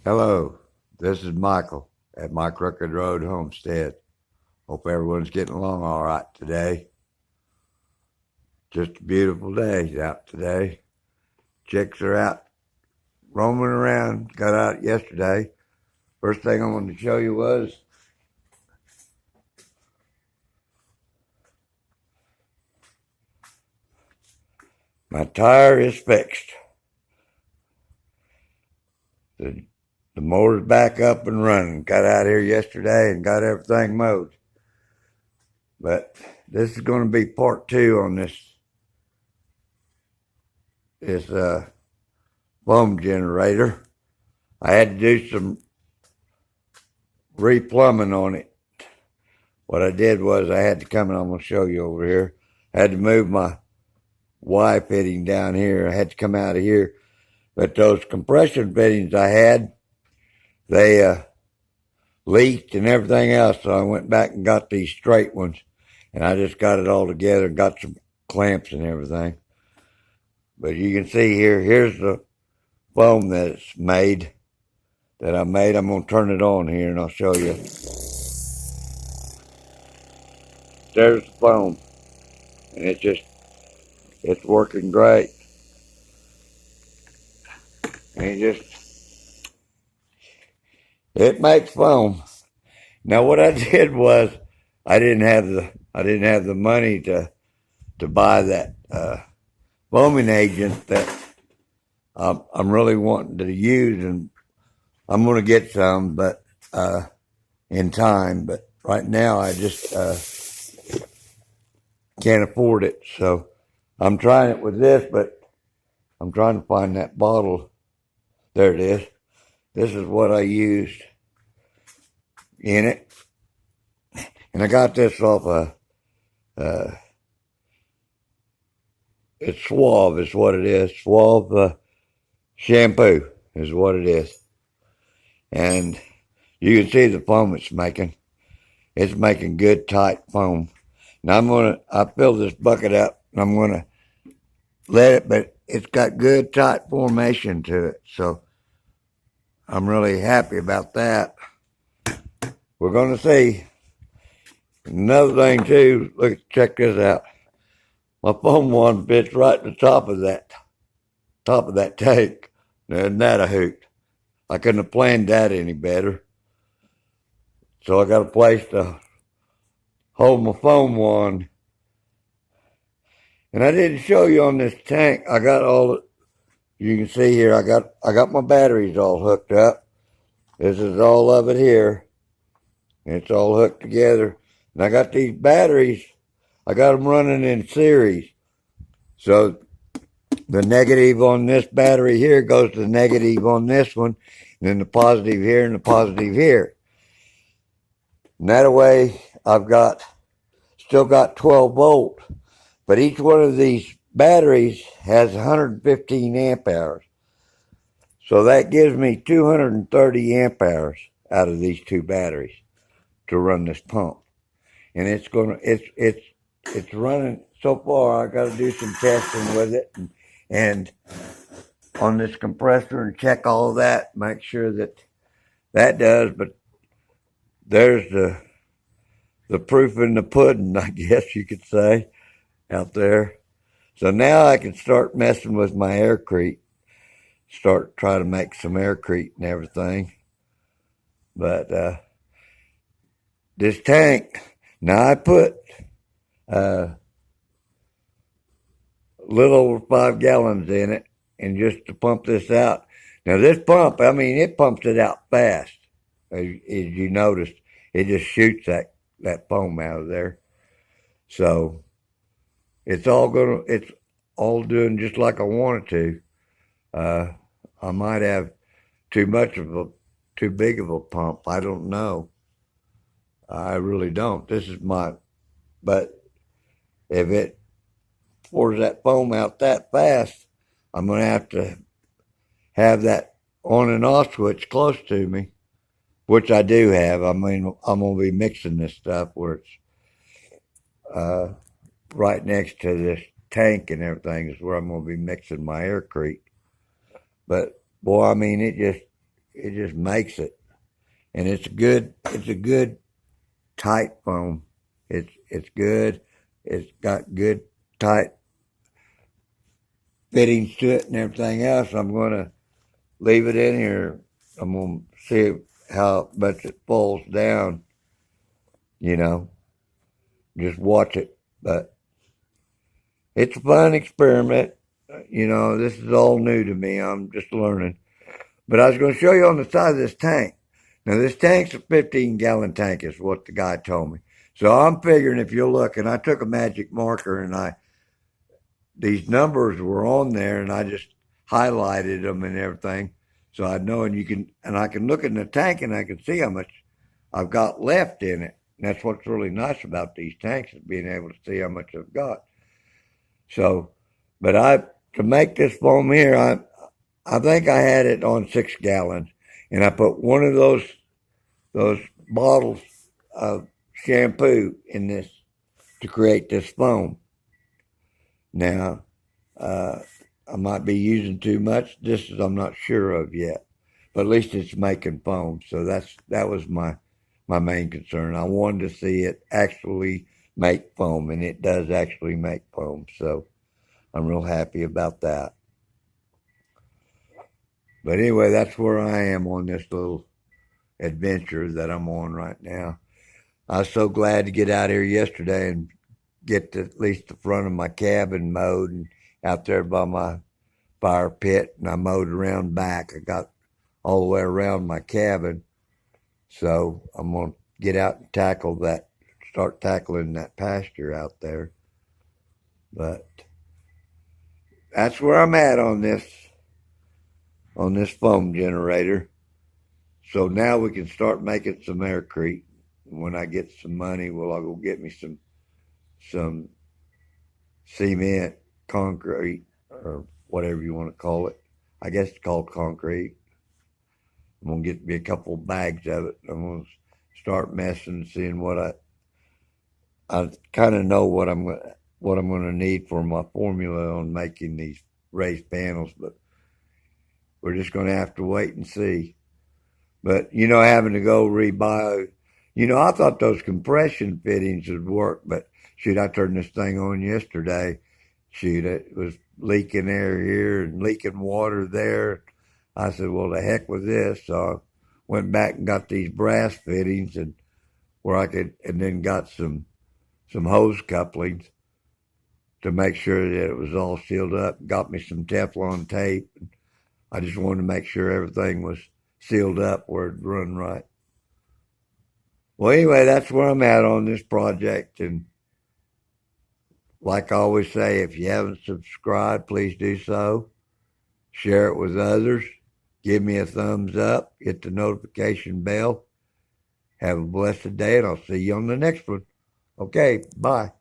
Hello, this is Michael at my Crooked Road Homestead. Hope everyone's getting along all right today. Just a beautiful day out today. Chicks are out roaming around. Got out yesterday. First thing I wanted to show you was my tire is fixed. The motor's back up and running. Got out here yesterday and got everything mowed. But this is going to be part two on this foam generator. I had to do some replumbing on it. What I did was I had to come, and I'm going to show you over here. I had to move my Y fitting down here. I had to come out of here. But those compression fittings I had, they leaked and everything else. So I went back and got these straight ones. And I just got it all together and got some clamps and everything. But you can see here, here's the foam that it's made, that I made. I'm going to turn it on here and I'll show you. There's the foam. And it's working great. And it makes foam. Now what I did was I didn't have the money to buy that foaming agent that I'm really wanting to use, and I'm going to get some, but in time. But right now I just can't afford it. So I'm trying it with this, but I'm trying to find that bottle. There it is. This is what I used in it. And I got this off it's Suave is what it is. Suave shampoo is what it is. And you can see the foam it's making. It's making good tight foam. Now I fill this bucket up and I'm gonna let it, but it's got good tight formation to it. So I'm really happy about that. We're gonna see. Another thing too, check this out. My foam one fits right at the top of that tank. Now, isn't that a hoot? I couldn't have planned that any better. So I got a place to hold my foam one. And I didn't show you on this tank. I got you can see here, I got my batteries all hooked up. This is all of it here. It's all hooked together. And I got these batteries, I got them running in series. So the negative on this battery here goes to the negative on this one, and then the positive here and the positive here. And that way I've still got 12 volt, but each one of these batteries has 115 amp hours. So that gives me 230 amp hours out of these two batteries to run this pump. And it's running so far. I got to do some testing with it and on this compressor and check all of that, make sure that does. But there's the proof in the pudding, I guess you could say, out there. So now I can start messing with my aircrete, start trying to make some aircrete and everything. But this tank, now I put a little over 5 gallons in it, and just to pump this out. Now this pump, I mean, it pumps it out fast. As you noticed, it just shoots that foam out of there. So it's all doing just like I want it to. I might have too big of a pump. I don't know. I really don't. But if it pours that foam out that fast, I'm going to have that on and off switch close to me, which I do have. I mean, I'm going to be mixing this stuff where it's right next to this tank and everything is where I'm going to be mixing my aircrete. But boy, I mean, it just makes it. And it's a good tight foam. It's good. It's got good tight fittings to it and everything else. I'm going to leave it in here. I'm going to see how much it falls down, you know, just watch it. But it's a fun experiment. You know, this is all new to me. I'm just learning. But I was going to show you on the side of this tank. Now, this tank's a 15-gallon tank is what the guy told me. So I'm figuring if you look, and I took a magic marker and these numbers were on there and I just highlighted them and everything. So I know, and I can look in the tank and I can see how much I've got left in it. And that's what's really nice about these tanks is being able to see how much I've got. So, but to make this foam here, I think I had it on 6 gallons, and I put one of those bottles of shampoo in this to create this foam. Now, I might be using too much. This is I'm not sure of yet, but at least it's making foam. So that was my main concern. I wanted to see it actually make foam, and it does actually make foam. So I'm real happy about that. But anyway, that's where I am on this little adventure that I'm on right now. I was so glad to get out here yesterday and get to at least the front of my cabin mowed and out there by my fire pit, and I mowed around back. I got all the way around my cabin. So I'm going to get out and start tackling that pasture out there. But that's where I'm at on this foam generator. So now we can start making some aircrete. When I get some money, I'll go get me some cement, concrete, or whatever you want to call it. I guess it's called concrete. I'm going to get me a couple bags of it. I'm going to start messing, seeing what I kind of know what I'm going to need for my formula on making these raised panels, but we're just going to have to wait and see. But, having to go rebuy, I thought those compression fittings would work, but shoot, I turned this thing on yesterday. Shoot, it was leaking air here and leaking water there. I said, well, the heck with this. So I went back and got these brass fittings and then got some hose couplings to make sure that it was all sealed up. Got me some Teflon tape. I just wanted to make sure everything was sealed up where it'd run right. Well, anyway, that's where I'm at on this project. And like I always say, if you haven't subscribed, please do so. Share it with others. Give me a thumbs up. Hit the notification bell. Have a blessed day, and I'll see you on the next one. Okay, bye.